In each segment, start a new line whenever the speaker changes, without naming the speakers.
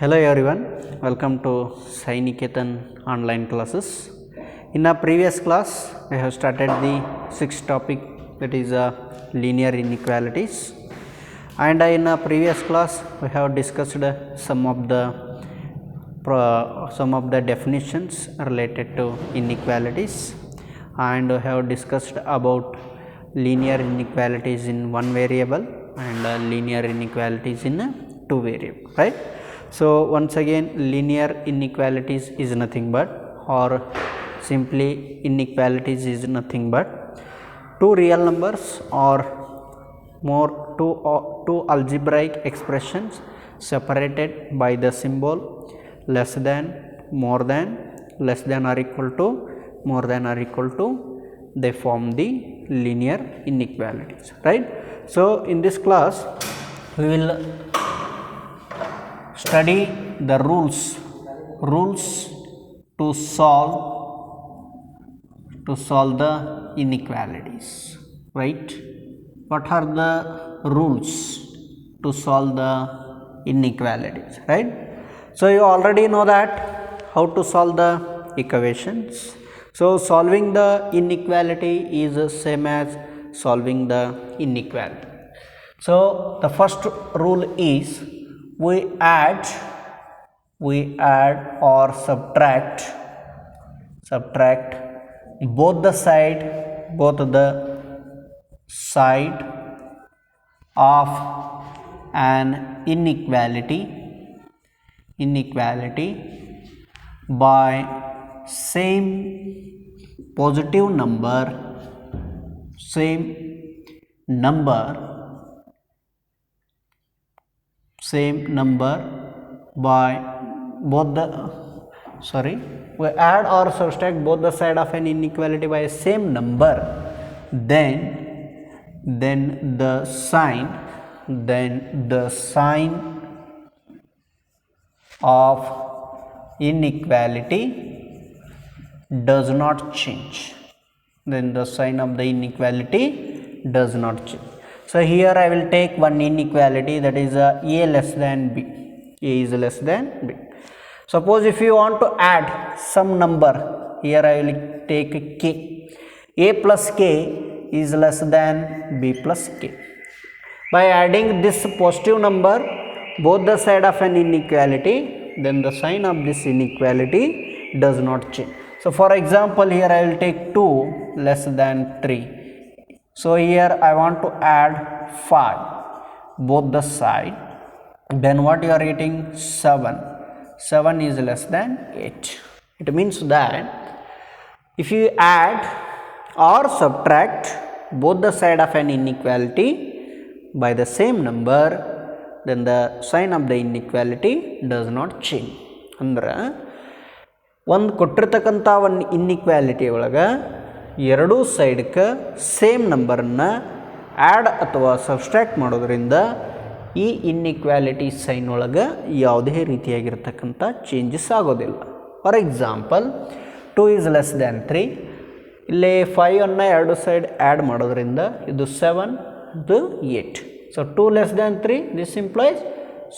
Hello everyone, welcome to Sai Niketan online classes. In our previous class, we have started the sixth topic, that is linear inequalities, and in our previous class we have discussed some of the definitions related to inequalities, and we have discussed about linear inequalities in one variable and linear inequalities in two variable, right? So once again, linear inequalities is nothing but, or simply inequalities is nothing but two real numbers or more two algebraic expressions separated by the symbol less than, more than, less than or equal to, more than or equal to, they form the linear inequalities, right? So in this class we will study the rules to solve the inequalities, right? What are the rules to solve the inequalities, right? So you already know that how to solve the equations. So solving the inequality is the same as solving the inequality. So the first rule is we add or subtract both the side of an inequality by same positive number by both we add or subtract both the side of an inequality by same number, then the sign of inequality does not change. So here I will take one inequality, that is a less than b. A is less than b. Suppose if you want to add some number, here I will take k. A plus k is less than b plus k. By adding this positive number both the side of an inequality, then the sign of this inequality does not change. So for example, here I will take 2 less than 3. So here I want to add 5 both the side, then what you are getting? 7 is less than 8. It means that if you add or subtract both the side of an inequality by the same number, then the sign of the inequality does not change. ಅಂದ್ರೆ ಒಂದು ಕೊಟ್ಟಿರ್ತಕ್ಕಂಥ ಒಂದು inequality ಒಳಗೆ ಎರಡೂ ಸೈಡ್ಗೆ same ನಂಬರನ್ನು add ಅಥವಾ subtract ಮಾಡೋದ್ರಿಂದ ಈ ಇನ್ಇಕ್ವಾಲಿಟಿ ಸೈನ್ ಒಳಗೆ ಯಾವುದೇ ರೀತಿಯಾಗಿರ್ತಕ್ಕಂಥ ಚೇಂಜಸ್ ಆಗೋದಿಲ್ಲ. For example 2 is less than 3, ಇಲ್ಲಿ 5 ಎರಡು ಸೈಡ್ ಆ್ಯಡ್ ಮಾಡೋದ್ರಿಂದ ಇದು 7, ಇದು 8. So 2 less than 3, this implies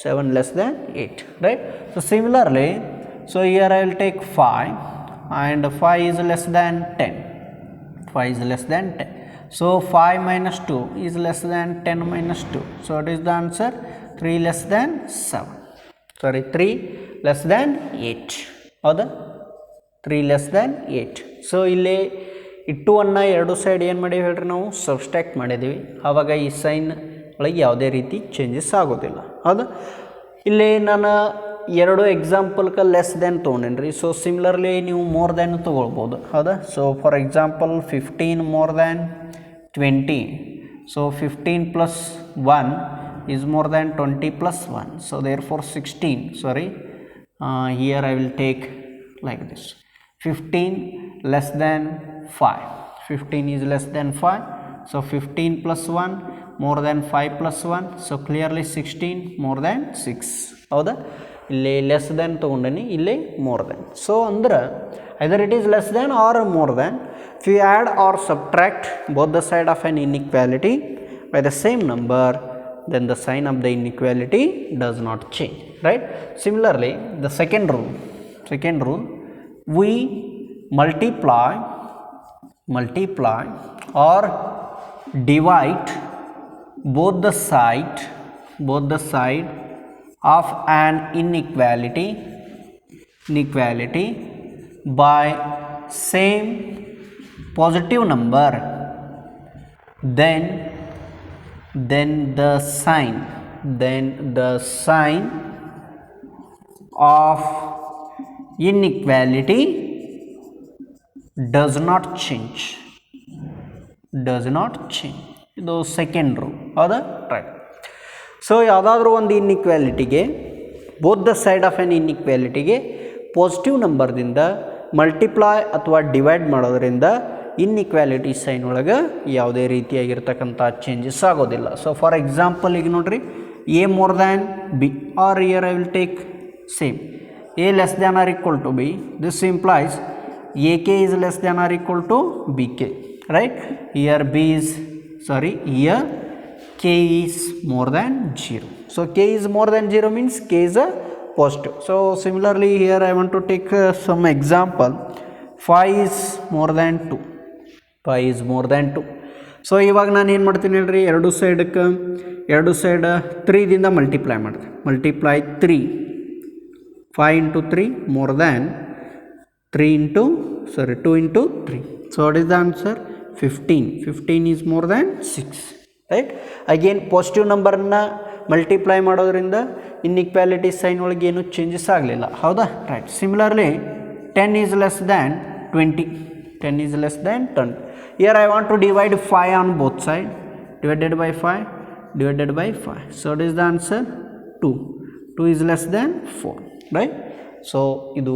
7 less than 8, right? So similarly, so here I will take 5 and 5 is less than 10. 5 is less than 10. So 5 minus 2 is less than 10 minus 2. So what is the answer? 3 less than 7. 3 less than 8. ಹೌದಾ? 3 less than 8. So ಇಲ್ಲಿ ಇಟ್ಟು ಅನ್ನು ಎರಡು side ಏನು ಮಾಡೀವಿ ಹೇಳ್ರಿ, ನಾವು subtract ಮಾಡಿದ್ದೀವಿ. ಆವಾಗ ಈ ಸೈನ್ ಒಳಗೆ ಯಾವುದೇ ರೀತಿ ಚೇಂಜಸ್ ಆಗೋದಿಲ್ಲ. ಹೌದಾ? ಇಲ್ಲಿ ನಾನು ಎರಡು ಎಕ್ಸಾಂಪಲ್ಗೆ ಲೆಸ್ ದೆನ್ ತೊಗೊಂಡೇನಿ ರೀ. ಸೊ ಸಿಮಿಲರ್ಲಿ ನೀವು ಮೋರ್ ದೆನ್ ತೊಗೊಳ್ಬೋದು. ಹೌದಾ? So for example 15 more than 20. So 15 plus 1 is more than 20 plus 1. So therefore 16, here I will take like this. 15 less than 5. 15 is less than 5. So 15 plus 1 more than 5 plus 1. So clearly 16 more than 6. ಹೌದಾ? ಇಲ್ಲಿ less than ತೊಗೊಂಡೇನಿ, ಇಲ್ಲಿ more than. So ಅಂದ್ರೆ either it is less than or more than. If you add or subtract both the side of an inequality by the same number, then the sign of the inequality does not change, right? Similarly, the second rule, we multiply or divide both the side of an inequality by same positive number, then the sign of inequality does not change. ಇದು second rule, ಹೌದಾ? Right. So ಯಾವುದಾದ್ರೂ ಒಂದು ಇನ್ಇಕ್ವಾಲಿಟಿಗೆ, both the side of an ಇನ್ಇಕ್ವಾಲಿಟಿಗೆ positive ನಂಬರ್ದಿಂದ multiply ಅಥವಾ divide ಮಾಡೋದ್ರಿಂದ inequality sign ಒಳಗೆ ಯಾವುದೇ ರೀತಿಯಾಗಿರ್ತಕ್ಕಂಥ ಚೇಂಜಸ್ ಆಗೋದಿಲ್ಲ. ಸೊ ಫಾರ್ ಎಕ್ಸಾಂಪಲ್ ಈಗ ನೋಡ್ರಿ, A more than B, or here I will take same A less than or equal to B. This implies AK is less than or equal to BK, right? Here K is more than 0. So K is more than 0 means K is a positive. So similarly here I want to take some example. 5 is more than 2. So ಇವಾಗ ನಾನು ಏನು ಮಾಡ್ತೀನಿ ಹೇಳ್ರಿ, ಎರಡು side 3 ದಿಂದ multiply 3, 5 into 3 more than 2 into 3. So what is the answer? 15 is more than 6, right? Again positive number na multiply ಮಾಡೋದ್ರಿಂದ inequality sign ಒಳಗೆ ಏನು ಚೇಂಜಸ್ ಆಗಲಿಲ್ಲ, ಹೌದಾ? Right. Similarly 10 is less than 20. Here I want to divide 5 on both sides. Divided by 5. So what is the answer? 2 is less than 4, right? So ಇದು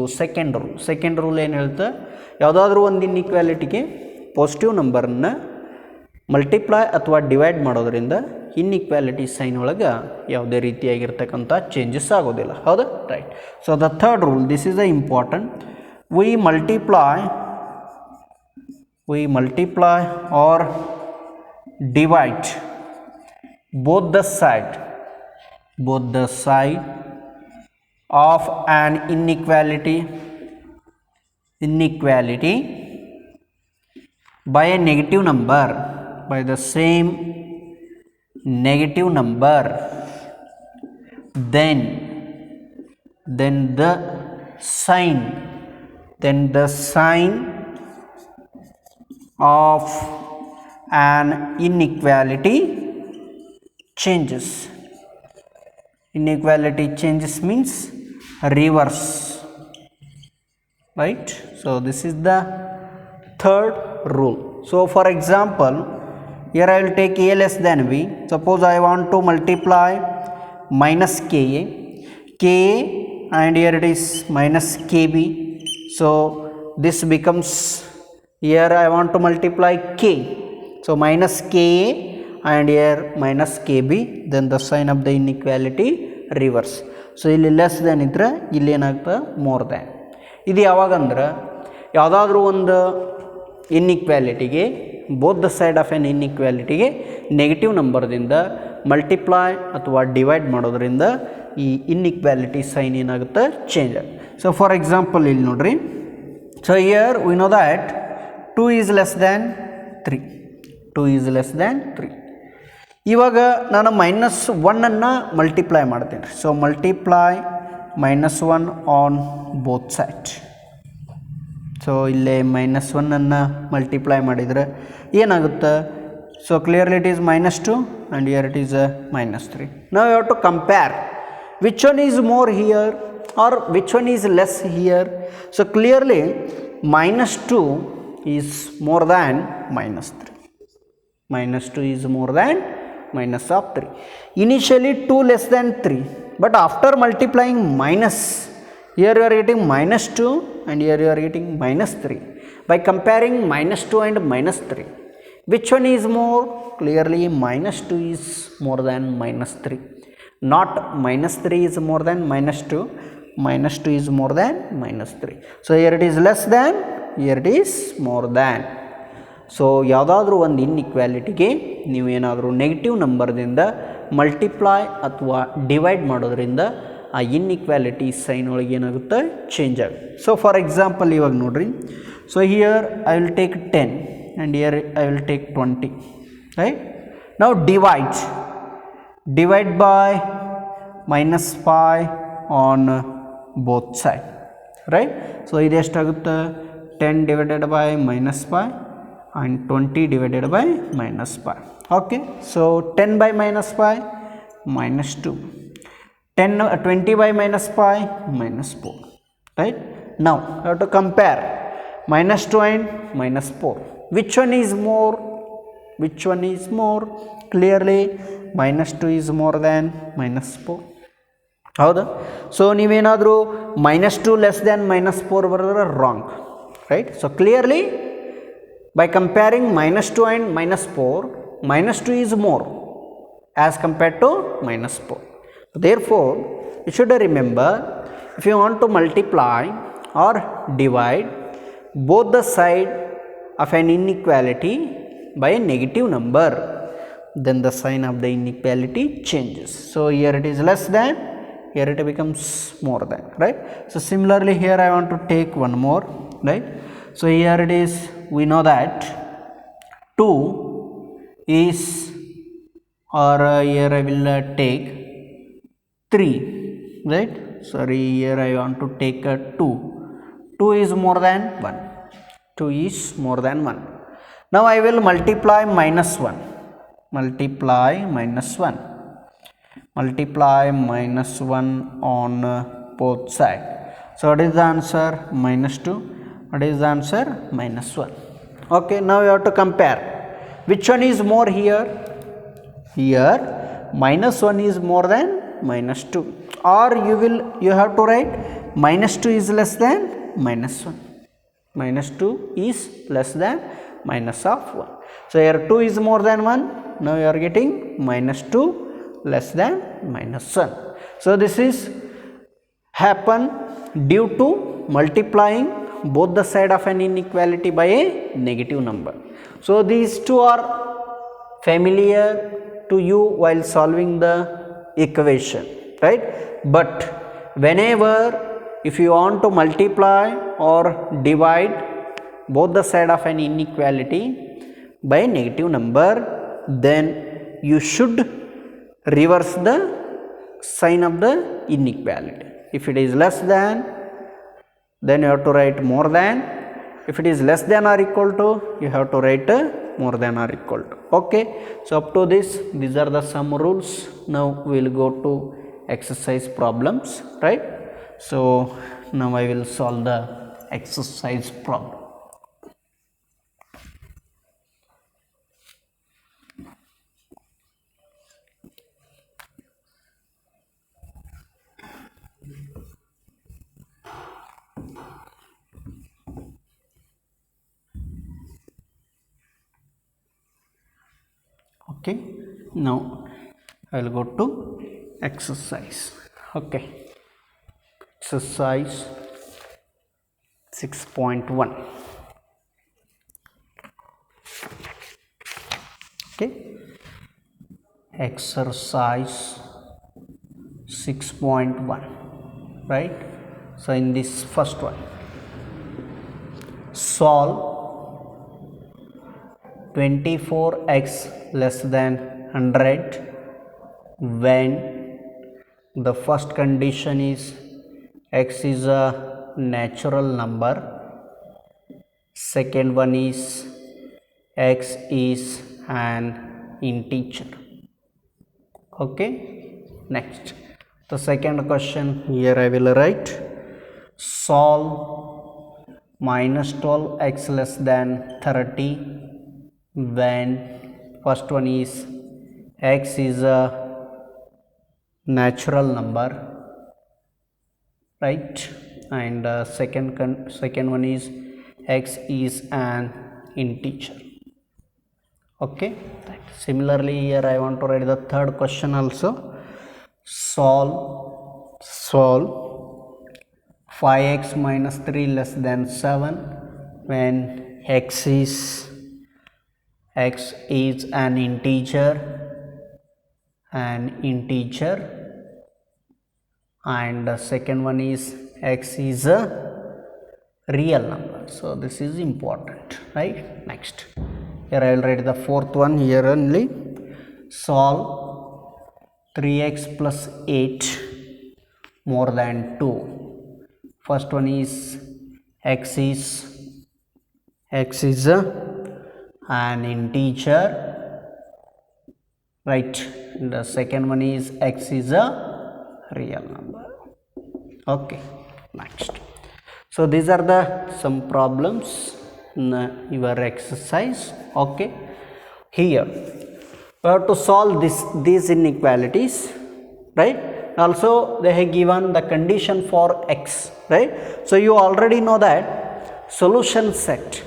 second rule ಏನು ಹೇಳ್ತಾ, ಯಾವುದಾದ್ರೂ ಒಂದು ಇನ್ಇಕ್ವಾಲಿಟಿಗೆ ಪಾಸಿಟಿವ್ ನಂಬರನ್ನು ಮಲ್ಟಿಪ್ಲೈ ಅಥವಾ ಡಿವೈಡ್ ಮಾಡೋದ್ರಿಂದ ಇನ್ಇಕ್ವಾಲಿಟಿ ಸೈನ್ ಒಳಗೆ ಯಾವುದೇ ರೀತಿಯಾಗಿರ್ತಕ್ಕಂಥ ಚೇಂಜಸ್ ಆಗೋದಿಲ್ಲ, ಹೌದಾ? Right. So the third rule, this is the important. We multiply or divide both the side of an inequality by a negative number, by the same negative number, then the sign of an inequality changes. Inequality changes means reverse, right? So this is the third rule. So for example, here I will take a less than b. Suppose I want to multiply minus ka, and here it is minus kb. So this becomes, here I want to multiply k, so minus ka and here minus kb, then the sign of the inequality reverse. So ಇಲ್ಲಿ less than ಇದ್ರೆ ಇಲ್ಲಿ ಏನಾಗ್ತದೆ, more than. ಇದು ಯಾವಾಗಂದ್ರೆ ಯಾವುದಾದ್ರೂ ಒಂದು ಇನ್ಇಕ್ವಾಲಿಟಿಗೆ, both the side of an ಇನ್ಇಕ್ವಾಲಿಟಿಗೆ ನೆಗೆಟಿವ್ ನಂಬರ್ದಿಂದ ಮಲ್ಟಿಪ್ಲೈ ಅಥವಾ ಡಿವೈಡ್ ಮಾಡೋದ್ರಿಂದ ಈ ಇನ್ಇಕ್ವಾಲಿಟಿ ಸೈನ್ ಏನಾಗುತ್ತೆ, ಚೇಂಜ್ ಆಗುತ್ತೆ. ಸೊ ಫಾರ್ ಎಕ್ಸಾಂಪಲ್ ಇಲ್ಲಿ ನೋಡ್ರಿ, so here we know that 2 is less than 3. ಇವಾಗ ನಾನು -1 ಮಲ್ಟಿಪ್ಲೈ ಮಾಡ್ತೀನಿ. So multiply -1 on both side. So ಇಲ್ಲೇ -1 ಮಲ್ಟಿಪ್ಲೈ ಮಾಡಿದರೆ ಏನಾಗುತ್ತೆ? So clearly it is -2 and here it is -3. ನಾವು you have to compare which one is more here or which one is less here. So clearly -2 is more than -3. -2 is more than minus of 3. Initially 2 less than 3, but after multiplying minus, here you are getting -2 and here you are getting -3. By comparing -2 and -3, which one is more? Clearly -2 is more than -3. Not -3 is more than -2. -2 is more than -3. So here it is less than, here it is more than. So ಯಾವುದಾದ್ರೂ ಒಂದು ಇನ್ಇಕ್ವಾಲಿಟಿಗೆ ನೀವೇನಾದರೂ negative ನಂಬರ್ದಿಂದ multiply ಅಥವಾ divide ಮಾಡೋದ್ರಿಂದ ಆ inequality sign ಒಳಗೆ ಏನಾಗುತ್ತೆ change ಆಗುತ್ತೆ. ಸೊ ಫಾರ್ ಎಕ್ಸಾಂಪಲ್ ಇವಾಗ ನೋಡ್ರಿ, so here I will take 10 and here I will take 20, right. ನಾವು divide by -5 on both side, right. So ಇದು ಎಷ್ಟಾಗುತ್ತೆ 10 divided by -5 and 20 divided by -5. Okay, so 10 by -5 -2, 20 by -5 -4, right. Now you have to compare -2 and -4. Which one is more? Clearly -2 is more than -4. ಹೌದಾ? So ನೀವೇನಾದರೂ -2 less than -4 ಬರೆದ್ರೆ wrong, right. So clearly by comparing -2 and -4, -2 is more as compared to -4. Therefore, you should remember, if you want to multiply or divide both the side of an inequality by a negative number, then the sign of the inequality changes. So here it is less than, here it becomes more than, right. So similarly here I want to take one more, right. So here it is, we know that 2 is, or here I will take 3, right. Sorry, here I want to take a 2. 2 is more than 1. 2 is more than 1. Now I will multiply -1. Multiply -1 on both sides. So what is the answer? -2. What is the answer? -1. Okay, now you have to compare. Which one is more here? Here -1 is more than -2, or you have to write -2 is less than -1. -2 is less than -1. So here 2 is more than 1. Now you are getting -2 less than -1. So this is happen due to multiplying both the side of an inequality by a negative number. So these two are familiar to you while solving the equation, right. But whenever if you want to multiply or divide both the side of an inequality by a negative number, then you should reverse the sign of the inequality. If it is less than, then you have to write more than. If it is less than or equal to, you have to write more than or equal to. Okay, so up to this, these are the some rules. Now we will go to exercise problems, right. So now I will solve the exercise problem. Okay, now I will go to exercise. Okay, exercise 6.1. Okay, exercise 6.1, right. So in this first one, solve 24x less than 100 when the first condition is x is a natural number, second one is x is an integer. Okay, next the second question, here I will write solve -12x less than 30 when first one is x is a natural number, right, and second one is x is an integer. Okay, similarly here I want to write the third question also. Solve 5x minus 3 less than 7 when x is an integer, an integer, and the second one is x is a real number. So this is important, right? Next, here I will write the fourth one here only. Solve 3x plus 8 more than 2. First one is x is an integer, right? The second one is x is a real number. Okay, next. So these are the some problems in your exercise. Okay, here we have to solve these inequalities, right? Also they have given the condition for x, right? So you already know that solution set.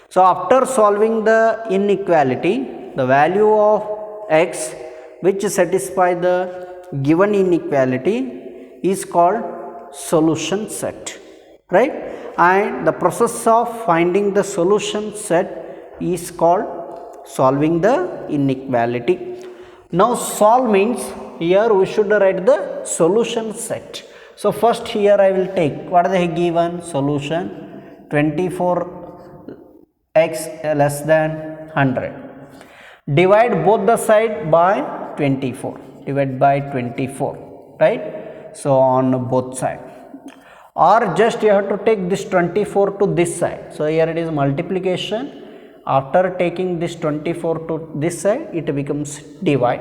So after solving the inequality, the value of x which satisfy the given inequality is called solution set, right? And the process of finding the solution set is called solving the inequality. Now solve means here we should write the solution set. So first here I will take what they have given solution 24 x less than 100. Divide both the side by 24. Divide by 24, right? So on both sides. Or just you have to take this 24 to this side. So here it is multiplication. After taking this 24 to this side, it becomes divide.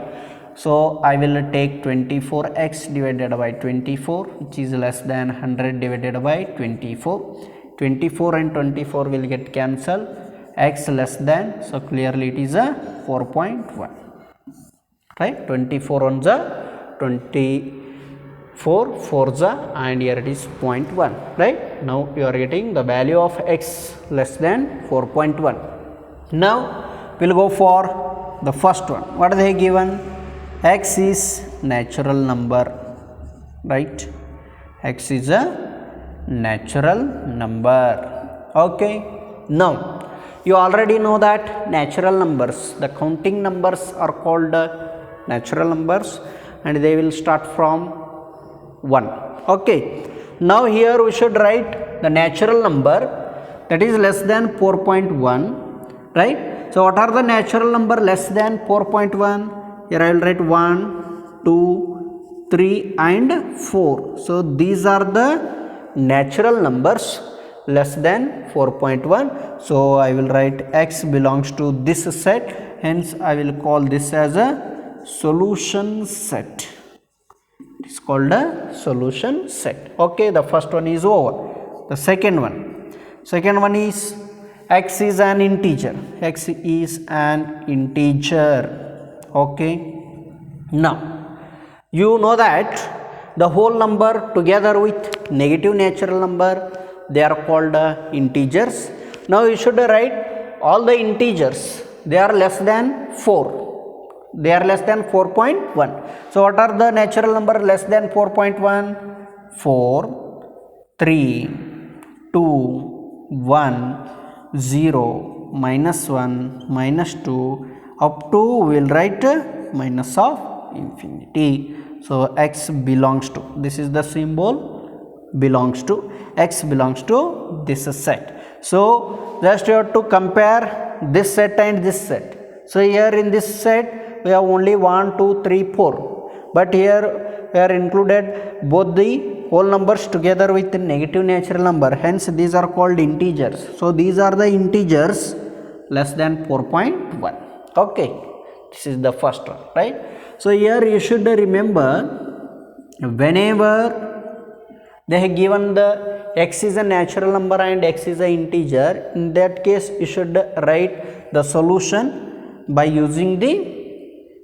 So I will take 24x divided by 24, which is less than 100 divided by 24. 24 and 24 will get cancelled. X less than, so clearly it is a 4.1, right? 24 on the 24 for the, and here it is 0.1, right? Now you are getting the value of x less than 4.1. Now we will go for the first one. What are they given? X is natural number, right? X is a natural number. Okay. Now you already know that natural numbers, the counting numbers are called natural numbers, and they will start from 1. Okay. Now here we should write the natural number that is less than 4.1, right? So what are the natural number less than 4.1? Here I will write 1, 2, 3 and 4. So these are the natural numbers less than 4.1. So I will write x belongs to this set, hence I will call this as a solution set. It is called a solution set. Okay, the first one is over. The second one is x is an integer. X is an integer. Okay. Now you know that the whole number together with negative natural number, they are called integers. Now you should write all the integers, they are less than 4. They are less than 4.1. So what are the natural number less than 4.1? 4, 3, 2, 1, 0, minus 1, minus 2, up to we will write minus of infinity. So x belongs to, this is the symbol, belongs to, x belongs to this set. So just you have to compare this set and this set. So here in this set we have only 1, 2, 3, 4, but here we are included both the whole numbers together with the negative natural number, hence these are called integers. So these are the integers less than 4.1. Okay, this is the first one, right? So here you should remember, whenever they have given the x is a natural number and x is an integer, in that case you should write the solution by using the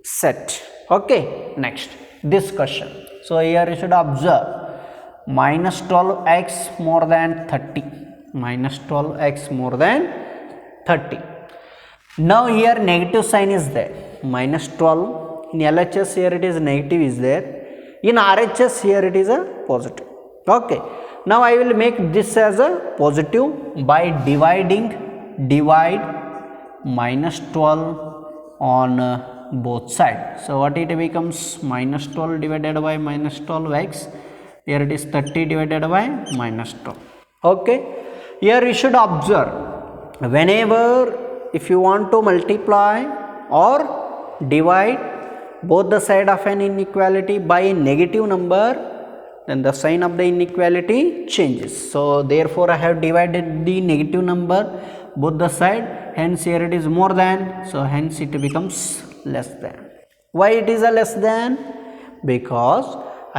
set. Okay, next, this question. So here you should observe minus 12x more than 30. Minus 12x more than 30. Now here negative sign is there. Minus 12. In LHS here it is negative is there. In RHS here it is a positive. Okay. Now I will make this as a positive by divide minus 12 on both sides. So what it becomes, minus 12 divided by minus 12x. Here it is 30 divided by minus 12. Okay, here you should observe, whenever if you want to multiply or divide both the side of an inequality by a negative number, then the sign of the inequality changes. So therefore I have divided the negative number both the side, hence here it is more than, so hence it becomes less than. Why it is a less than? Because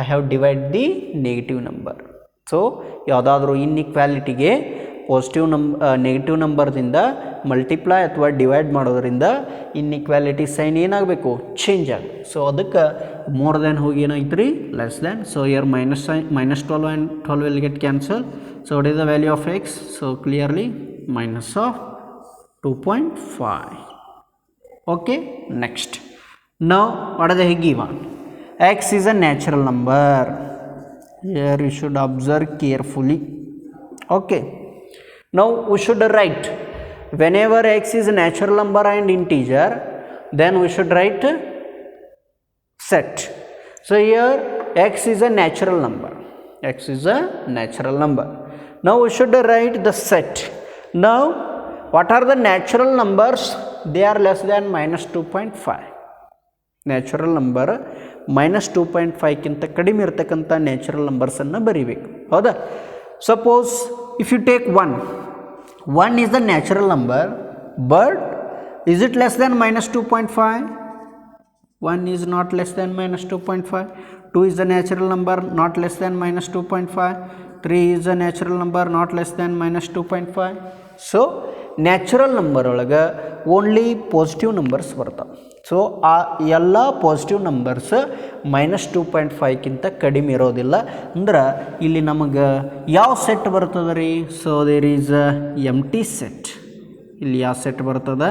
I have divided the negative number. So ಯಾವುದಾದರೂ ಇನ್ಇಕ್ವಾಲಿಟಿಗೆ positive negative ನಂಬರ್ದಿಂದ multiply ಅಥವಾ divide ಮಾಡೋದ್ರಿಂದ inequality sign ಏನಾಗಬೇಕು, change ಆಗಬೇಕು. So ಅದಕ್ಕೆ more than ಹೋಗಿ ಏನಾಯ್ತು ರೀ, less than. So here minus 12 and 12 will get cancelled. So what is the value of x? So clearly minus of 2.5. Okay, next. Now what are the given? X is a natural number. Here you should observe carefully. Okay, now we should write, whenever x is a natural number and integer, then we should write set. So here x is a natural number, x is a natural number. Now we should write the set. Now what are the natural numbers? They are less than minus 2.5. Natural number minus 2.5 ಕಿಂತ ಕಡಿಮೆ ಇರತಕ್ಕಂಥ natural ನಂಬರ್ಸನ್ನು ಬರೀಬೇಕು, ಹೌದಾ? Suppose if you take 1 is the natural number, but is it less than minus 2.5? 1 is not less than minus 2.5. 2 is the natural number, not less than minus 2.5. 3 is the natural number, not less than minus 2.5. So natural number ಒಳಗೆ only positive numbers ಬರ್ತಾವೆ. So ಆ ಎಲ್ಲ positive numbers minus 2.5 ಕಿಂತ ಕಡಿಮೆ ಇರೋದಿಲ್ಲ. ಅಂದ್ರೆ ಇಲ್ಲಿ ನಮಗೆ ಯಾವ ಸೆಟ್ ಬರ್ತದೆ ರೀ? So there is empty set. ಇಲ್ಲಿ ಯಾವ ಸೆಟ್ ಬರ್ತದೆ?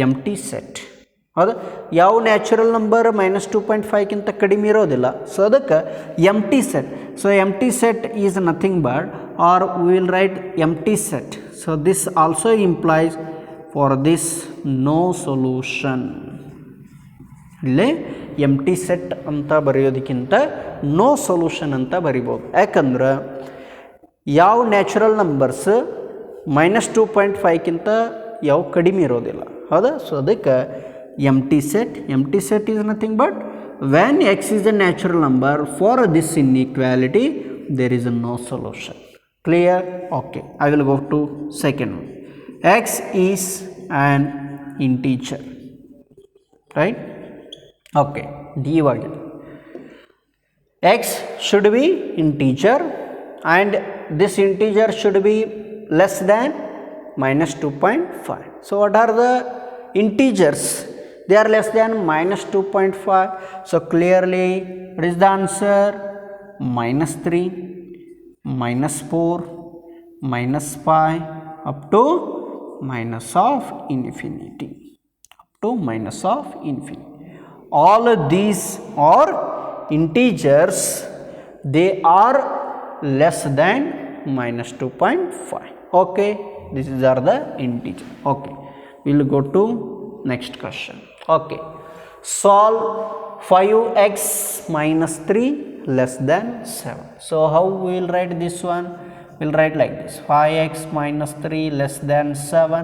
ಎಂಟಿ ಸೆಟ್, ಹೌದಾ? ಯಾವ ನ್ಯಾಚುರಲ್ ನಂಬರ್ minus 2.5 ಕಿಂತ ಕಡಿಮೆ ಇರೋದಿಲ್ಲ, ಸೊ ಅದಕ್ಕೆ empty set. So empty set is nothing but, or we will write empty set. So this also implies for this no solution. ಇಲ್ಲಿ ಎಂಟಿ ಸೆಟ್ ಅಂತ ಬರೆಯೋದಕ್ಕಿಂತ ನೋ ಸೊಲ್ಯೂಷನ್ ಅಂತ ಬರಿಬೋದು. ಯಾಕಂದ್ರೆ ಯಾವ ನ್ಯಾಚುರಲ್ ನಂಬರ್ಸ್ minus 2.5 ಕಿಂತ ಯಾವ ಕಡಿಮೆ ಇರೋದಿಲ್ಲ, ಹೌದಾ? ಸೊ ಅದಕ್ಕೆ empty set is nothing but when x is a natural number, for this inequality there is no solution. Clear? Okay, I will go to second one. X is an integer, right? Okay, divided. X should be integer and this integer should be less than minus 2.5. So what are the integers? They are less than minus 2.5. So clearly what is the answer? Minus 3, minus 4, minus 5 up to minus of infinity. Up to minus of infinity. All of these are integers. They are less than minus 2.5. Okay, these are the integers. Okay, we will go to next question. Okay, solve 5x minus 3 less than 7. So how we will write this one? We will write like this: 5x minus 3 less than 7.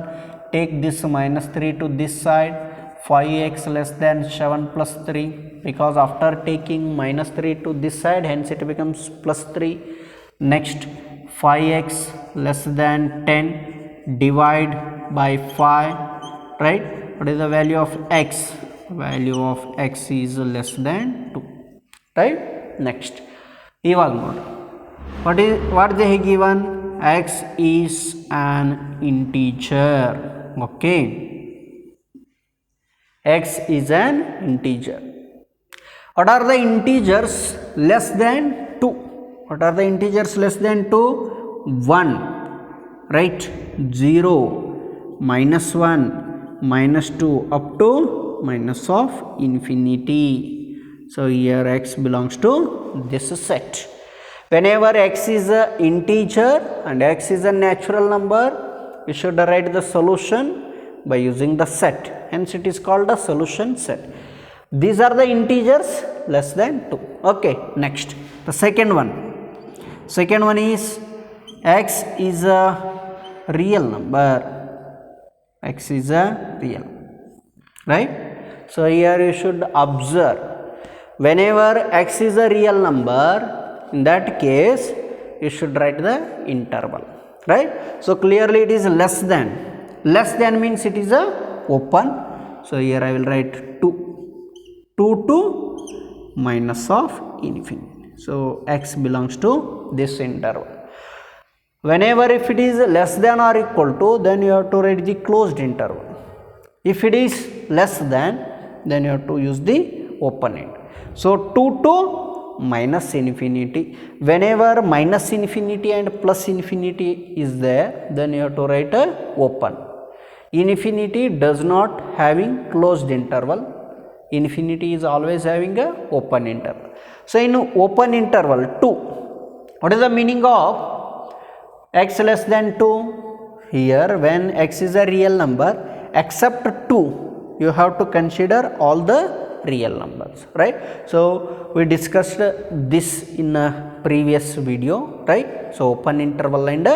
Take this minus 3 to this side. 5x less than 7 plus 3, because after taking minus 3 to this side, hence it becomes plus 3. Next, 5x less than 10, divide by 5, right? What is the value of x? Value of x is less than 2, right? Next, ಇವಾಗ ನೋಡಿ, what they have given? X is an integer. Okay, x is an integer. What are the integers less than 2? What are the integers less than 2? 1, right? 0, minus 1, minus 2 up to minus of infinity. So here x belongs to this set. Whenever x is a integer and x is a natural number, we should write the solution by using the set. Hence it is called a solution set. These are the integers less than 2. Okay, next the second one. Second one is x is a real number. X is a real, right? So here you should observe, whenever x is a real number, in that case you should write the interval, right? So clearly it is less than. Less than means it is a open. So here I will write 2 to minus of infinity. So x belongs to this interval. Whenever if it is less than or equal to, then you have to write the closed interval. If it is less than, then you have to use the open end. So 2 to minus infinity. Whenever minus infinity and plus infinity is there, then you have to write a open. Infinity does not having closed interval. Infinity is always having a open interval. So in open interval 2, what is the meaning of x less than 2? Here when x is a real number, except 2, you have to consider all the real numbers, right? So we discussed this in a previous video, right? So open interval and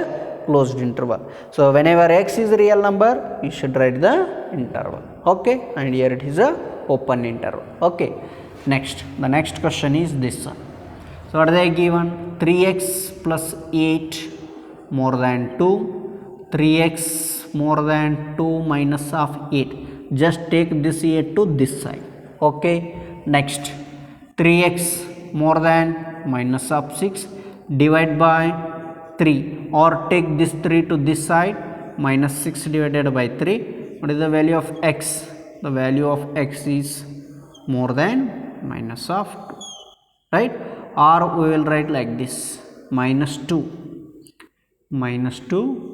closed interval. So whenever x is a real number, you should write the interval, okay? And here it is a open interval, okay? Next, the next question is this one. So what are they given? 3x plus 8 more than 2, 3x more than 2 minus of 8. Just take this 8 to this side, okay? Next, 3x more than minus of 6, divide by 3, or take this 3 to this side, minus 6 divided by 3. What is the value of x? The value of x is more than minus of 2, right? Or we will write like this, minus 2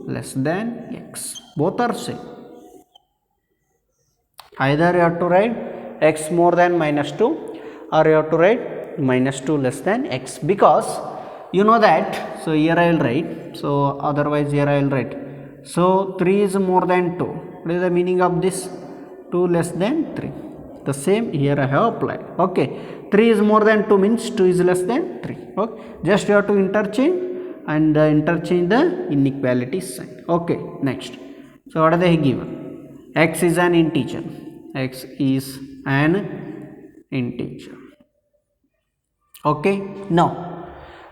less than x. Both are same. Either you have to write x more than minus 2, or you have to write minus 2 less than x, because you know that. So here I will write, so otherwise here I will write. So 3 is more than 2. What is the meaning of this? 2 less than 3. The same here I have applied, okay? 3 is more than 2 means 2 is less than 3, okay? Just you have to interchange and interchange the inequality sign, okay? Next, so what are they given? X is an integer. X is an integer, okay? Now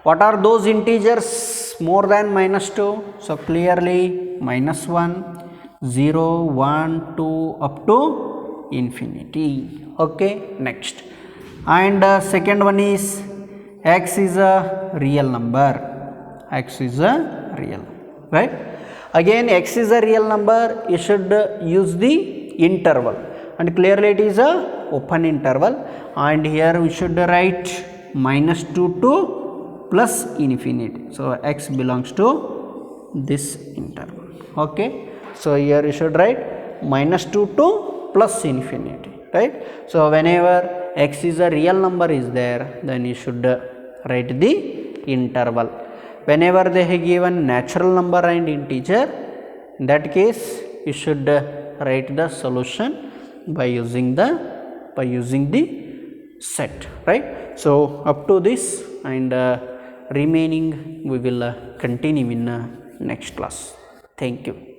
what are those integers more than minus 2? So clearly minus 1, 0, 1, 2 up to infinity, okay? Next, and second one is x is a real number. X is a real, right? Again x is a real number, you should use the interval, and clearly it is a open interval, and here we should write minus 2 to plus infinity. So x belongs to this interval, okay? So here you should write minus 2 to plus infinity, right? So whenever x is a real number is there, then you should write the interval. Whenever they have given natural number and integer, in that case you should write the solution by using the set, right? So up to this, and remaining we will continue in next class. Thank you.